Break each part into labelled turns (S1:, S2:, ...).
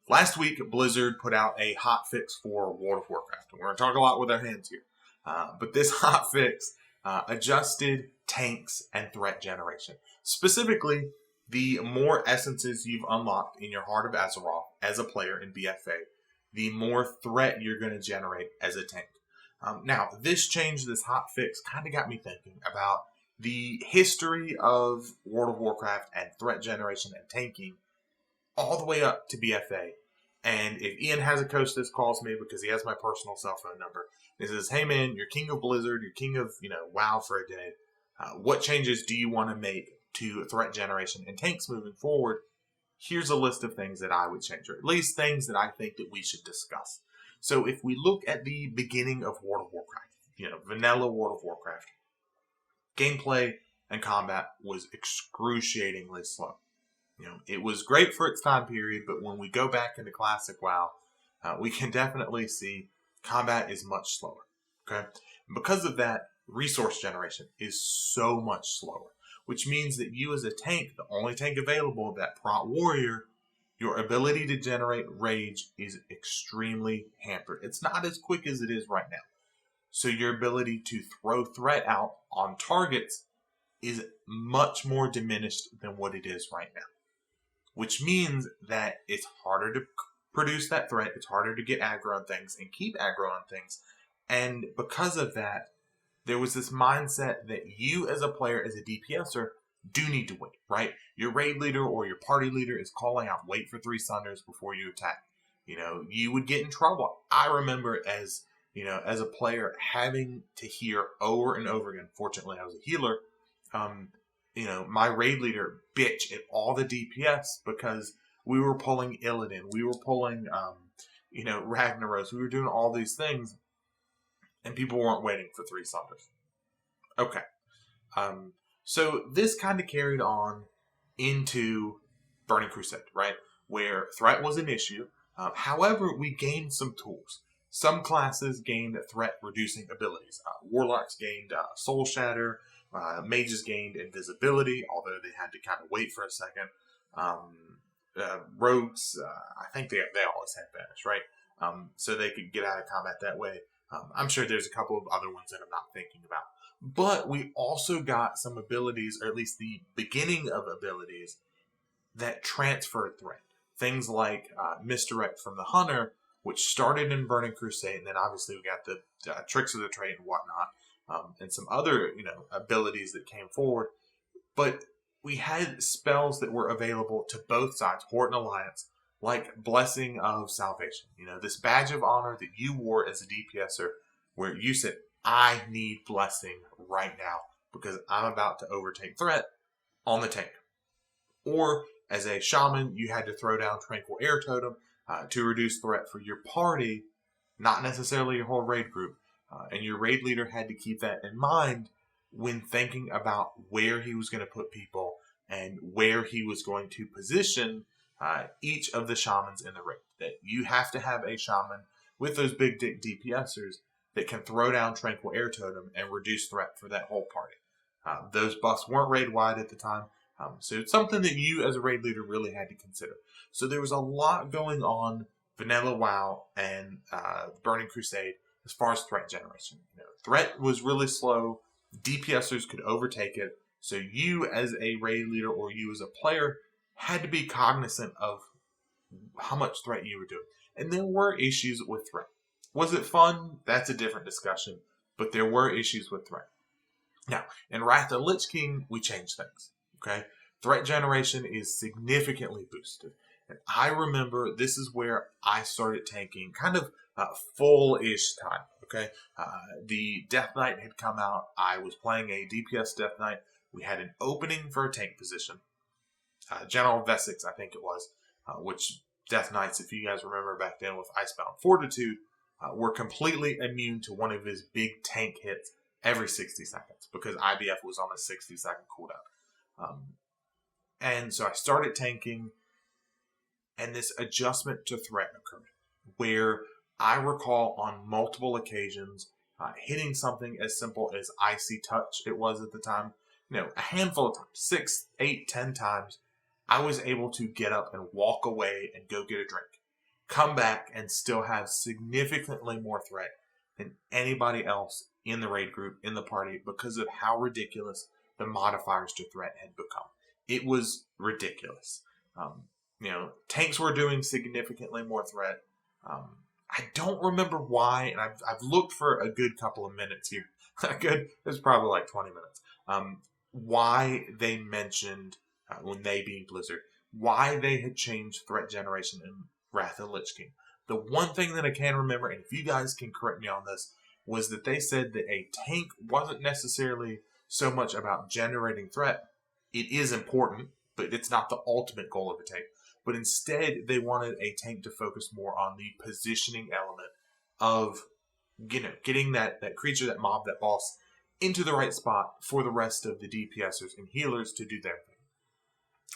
S1: Last week, Blizzard put out a hot fix for World of Warcraft. We're going to talk a lot with our hands here. But this hot fix adjusted tanks and threat generation. Specifically, the more essences you've unlocked in your Heart of Azeroth as a player in BFA, the more threat you're going to generate as a tank. Now, this change, this hot fix, kind of got me thinking about the history of World of Warcraft and threat generation and tanking all the way up to BFA. And if Ian Hazacoastas calls me, because he has my personal cell phone number, he says, hey man, you're king of Blizzard, you're king of, WoW for a day. What changes do you want to make to threat generation and tanks moving forward? Here's a list of things that I would change, or at least things that I think that we should discuss. So if we look at the beginning of World of Warcraft, vanilla World of Warcraft, gameplay and combat was excruciatingly slow. It was great for its time period, but when we go back into Classic WoW, we can definitely see combat is much slower. Okay, and because of that, resource generation is so much slower, which means that you as a tank, the only tank available, that prot warrior, your ability to generate rage is extremely hampered. It's not as quick as it is right now. So your ability to throw threat out on targets is much more diminished than what it is right now. Which means that it's harder to produce that threat, it's harder to get aggro on things and keep aggro on things. And because of that, there was this mindset that you as a player, as a DPSer, do need to wait, right? Your raid leader or your party leader is calling out, wait for 3 Sunders before you attack. You would get in trouble. I remember as a player having to hear over and over again, fortunately I was a healer, my raid leader bitch at all the DPS because we were pulling Illidan, we were pulling, Ragnaros, we were doing all these things, and people weren't waiting for 3 Sunders. Okay. So this kind of carried on into Burning Crusade, right? Where threat was an issue. However, we gained some tools. Some classes gained threat-reducing abilities. Warlocks gained Soul Shatter. Mages gained invisibility, although they had to kind of wait for a second. Rogues, I think they always had banish, right? So they could get out of combat that way. I'm sure there's a couple of other ones that I'm not thinking about. But we also got some abilities, or at least the beginning of abilities, that transferred threat. Things like Misdirect from the Hunter, which started in Burning Crusade, and then obviously we got the Tricks of the Trade and whatnot. And some other, abilities that came forward. But we had spells that were available to both sides, Horde and Alliance, like Blessing of Salvation. This badge of honor that you wore as a DPSer, where you said, I need Blessing right now because I'm about to overtake threat on the tank. Or as a shaman, you had to throw down Tranquil Air Totem to reduce threat for your party, not necessarily your whole raid group. And your raid leader had to keep that in mind when thinking about where he was going to put people and where he was going to position each of the shamans in the raid. That you have to have a shaman with those big dick DPSers that can throw down Tranquil Air Totem and reduce threat for that whole party. Those buffs weren't raid wide at the time, so it's something that you as a raid leader really had to consider. So there was a lot going on vanilla WoW and Burning Crusade as far as threat generation. Threat was really slow. DPSers could overtake it. So you as a raid leader or you as a player had to be cognizant of how much threat you were doing. And there were issues with threat. Was it fun? That's a different discussion. But there were issues with threat. Now, in Wrath of the Lich King, we changed things. Okay? Threat generation is significantly boosted. And I remember this is where I started tanking kind of full-ish time. Okay? The Death Knight had come out. I was playing a DPS Death Knight. We had an opening for a tank position. General Vesix, I think it was, which Death Knights, if you guys remember back then with Icebound Fortitude, were completely immune to one of his big tank hits every 60 seconds because IBF was on a 60-second cooldown. And so I started tanking, and this adjustment to threat occurred, where I recall on multiple occasions hitting something as simple as Icy Touch, it was at the time, a handful of times, 6, 8, 10 times, I was able to get up and walk away and go get a drink. come back and still have significantly more threat than anybody else in the raid group, in the party, because of how ridiculous the modifiers to threat had become. It was ridiculous. Tanks were doing significantly more threat. I don't remember why, and I've looked for a good couple of minutes here. It's probably like 20 minutes. Why they mentioned, when they being Blizzard, why they had changed threat generation in Wrath of the Lich King. The one thing that I can remember, and if you guys can correct me on this, was that they said that a tank wasn't necessarily so much about generating threat. It is important, but it's not the ultimate goal of a tank. But instead, they wanted a tank to focus more on the positioning element of, getting that creature, that mob, that boss into the right spot for the rest of the DPSers and healers to do their thing.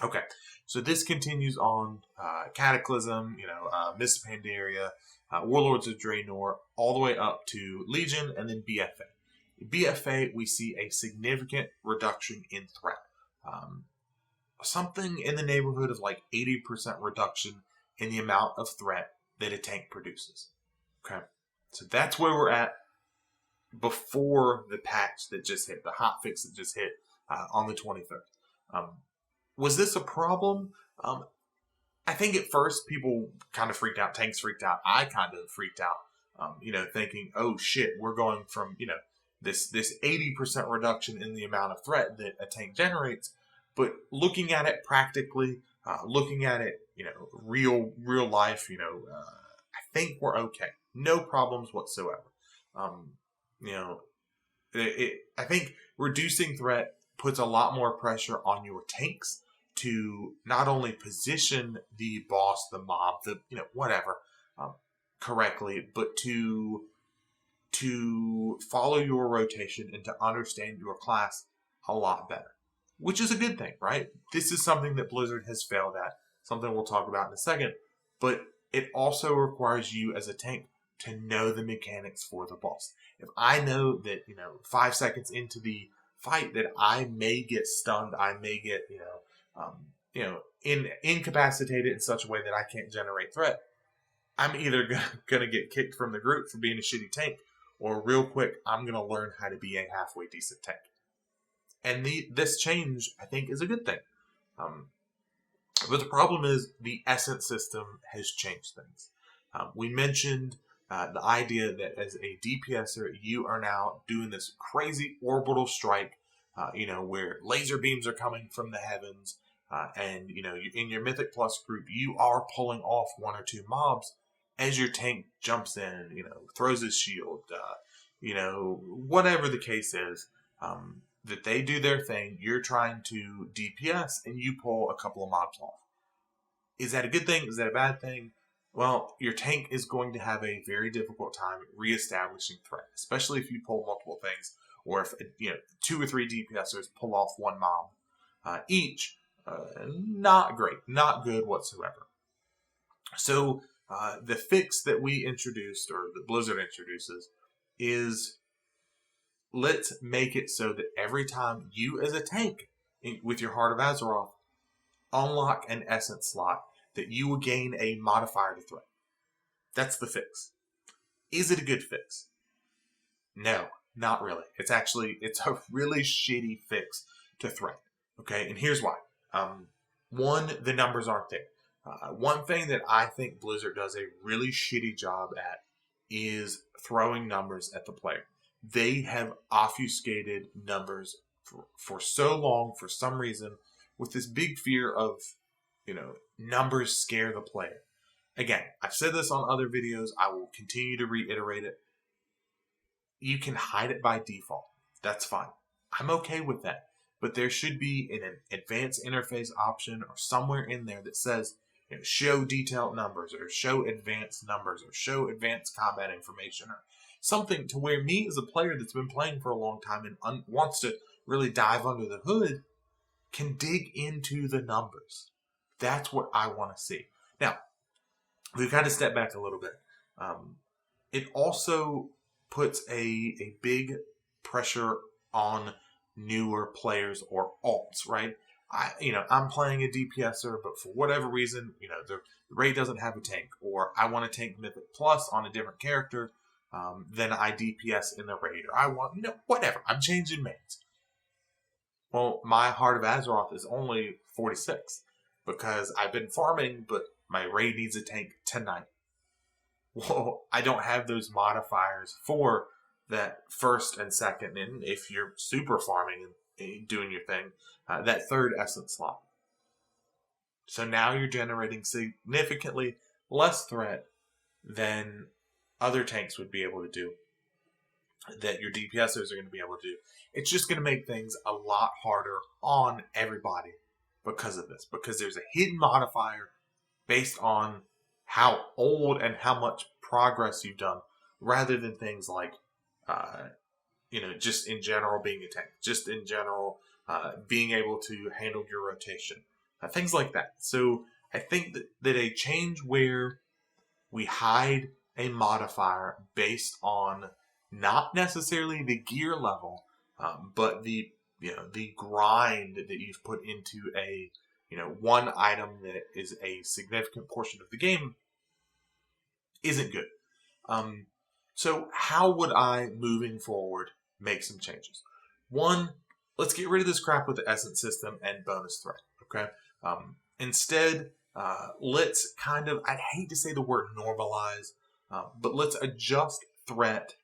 S1: Okay, so this continues on Cataclysm, Mists of Pandaria, Warlords of Draenor, all the way up to Legion, and then BFA. BFA, we see a significant reduction in threat. Something in the neighborhood of like 80% reduction in the amount of threat that a tank produces. Okay, so that's where we're at before the patch that just hit, the hotfix that just hit on the 23rd. Was this a problem? I think at first people kind of freaked out. Tanks freaked out. I kind of freaked out, thinking, oh shit, we're going from, this 80% reduction in the amount of threat that a tank generates. But looking at it practically, looking at it, real life, I think we're okay. No problems whatsoever. I think reducing threat puts a lot more pressure on your tanks to not only position the boss, the mob, the whatever, correctly, but to follow your rotation and to understand your class a lot better, which is a good thing, right? This is something that Blizzard has failed at, something we'll talk about in a second, but it also requires you as a tank to know the mechanics for the boss. If I know that, 5 seconds into the fight that I may get stunned, I may get, incapacitated in such a way that I can't generate threat, I'm either going to get kicked from the group for being a shitty tank, or real quick, I'm going to learn how to be a halfway decent tank. And this change, I think, is a good thing. But the problem is the essence system has changed things. We mentioned the idea that as a DPSer, you are now doing this crazy orbital strike, where laser beams are coming from the heavens, and in your Mythic Plus group, you are pulling off 1 or 2 mobs as your tank jumps in, throws his shield, whatever the case is, that they do their thing, you're trying to DPS, and you pull a couple of mobs off. Is that a good thing? Is that a bad thing? Well, your tank is going to have a very difficult time reestablishing threat, especially if you pull multiple things, or if 2 or 3 DPSers pull off 1 mob each. Not great, not good whatsoever. So the fix that we introduced, or that Blizzard introduces, is let's make it so that every time you as a tank with your Heart of Azeroth unlock an essence slot, that you will gain a modifier to threat. That's the fix. Is it a good fix? No, not really. It's a really shitty fix to threat. Okay, and here's why. One, the numbers aren't there. One thing that I think Blizzard does a really shitty job at is throwing numbers at the player. They have obfuscated numbers for so long, for some reason, with this big fear of, numbers scare the player. Again, I've said this on other videos. I will continue to reiterate it. You can hide it by default. That's fine. I'm okay with that. But there should be an advanced interface option or somewhere in there that says, show detailed numbers, or show advanced numbers, or show advanced combat information, or something to where me as a player that's been playing for a long time and wants to really dive under the hood can dig into the numbers. That's what I want to see. Now, we've got to step back a little bit. It also puts a big pressure on newer players or alts, right? I'm playing a DPSer, but for whatever reason, the raid doesn't have a tank, or I want to tank Mythic Plus on a different character than I DPS in the raid, or I want, whatever. I'm changing mains. Well, my Heart of Azeroth is only 46 because I've been farming, but my raid needs a tank tonight. Well, I don't have those modifiers for that first and second, and if you're super farming and doing your thing, that third essence slot. So now you're generating significantly less threat than other tanks would be able to do, that your DPSers are going to be able to do. It's just going to make things a lot harder on everybody because of this, because there's a hidden modifier based on how old and how much progress you've done, rather than things like, just in general being a tank, just in general being able to handle your rotation, things like that. So I think that a change where we hide a modifier based on not necessarily the gear level, but the grind that you've put into a one item that is a significant portion of the game isn't good. So how would I, moving forward, make some changes? One, let's get rid of this crap with the essence system and bonus threat. Okay. Instead, let's I'd hate to say the word normalize, but let's adjust threat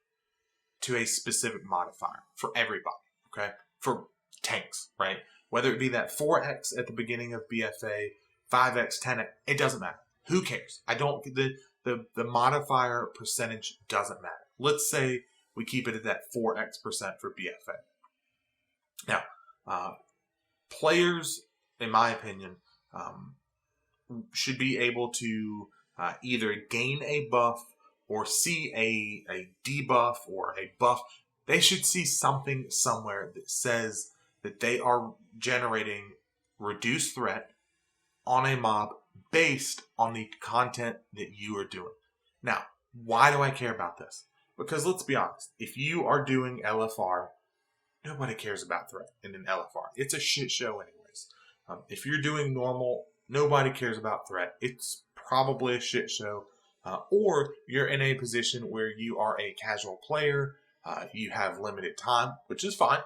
S1: to a specific modifier for everybody. Okay. For tanks, right? Whether it be that 4x at the beginning of BFA, 5x, 10x, it doesn't matter. Who cares? The modifier percentage doesn't matter. Let's say we keep it at that 4x% for BFA. Now, players, in my opinion, should be able to either gain a buff or see a debuff or a buff. They should see something somewhere that says that they are generating reduced threat on a mob based on the content that you are doing. Now, why do I care about this? Because let's be honest, if you are doing LFR, nobody cares about threat in an LFR. It's a shit show anyways. If you're doing normal, nobody cares about threat. It's probably a shit show. Or you're in a position where you are a casual player, you have limited time, which is fine.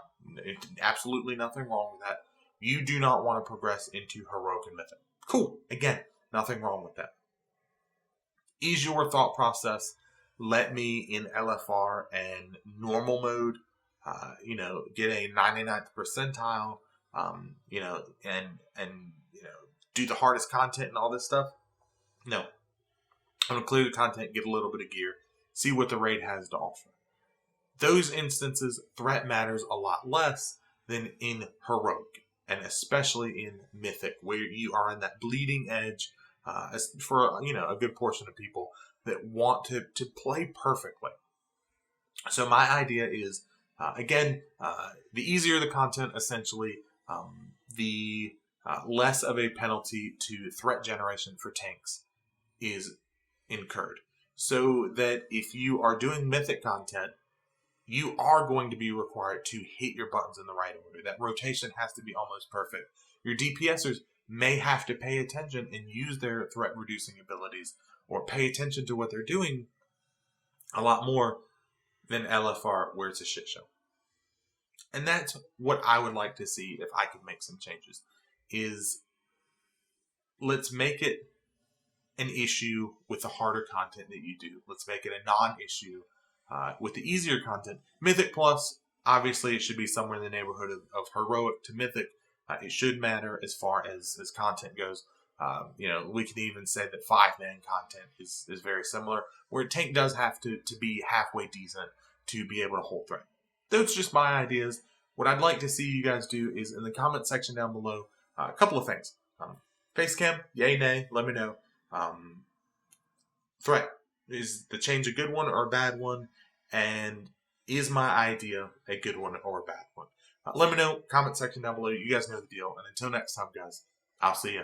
S1: Absolutely nothing wrong with that. You do not want to progress into heroic and mythic. Cool. Again, nothing wrong with that. Ease your thought process. Let me in LFR and normal mode, get a 99th percentile, and do the hardest content and all this stuff. No. I'm going to clear the content, get a little bit of gear, see what the raid has to offer. Those instances, threat matters a lot less than in heroic, and especially in mythic, where you are in that bleeding edge for a good portion of people that want to play perfectly. So my idea is, the easier the content, essentially, the less of a penalty to threat generation for tanks is incurred. So that if you are doing mythic content, you are going to be required to hit your buttons in the right order. That rotation has to be almost perfect. Your DPSers may have to pay attention and use their threat reducing abilities, or pay attention to what they're doing a lot more than LFR, where it's a shit show. And that's what I would like to see if I could make some changes, is let's make it an issue with the harder content that you do. Let's make it a non-issue with the easier content. Mythic Plus, obviously, it should be somewhere in the neighborhood of heroic to mythic. It should matter as far as content goes. We can even say that 5-man content is very similar, where tank does have to be halfway decent to be able to hold threat. Those are just my ideas. What I'd like to see you guys do is in the comment section down below, a couple of things. Face cam, yay, nay, let me know. Threat, is the change a good one or a bad one? And is my idea a good one or a bad one? Let me know, comment section down below. You guys know the deal. And until next time, guys, I'll see you.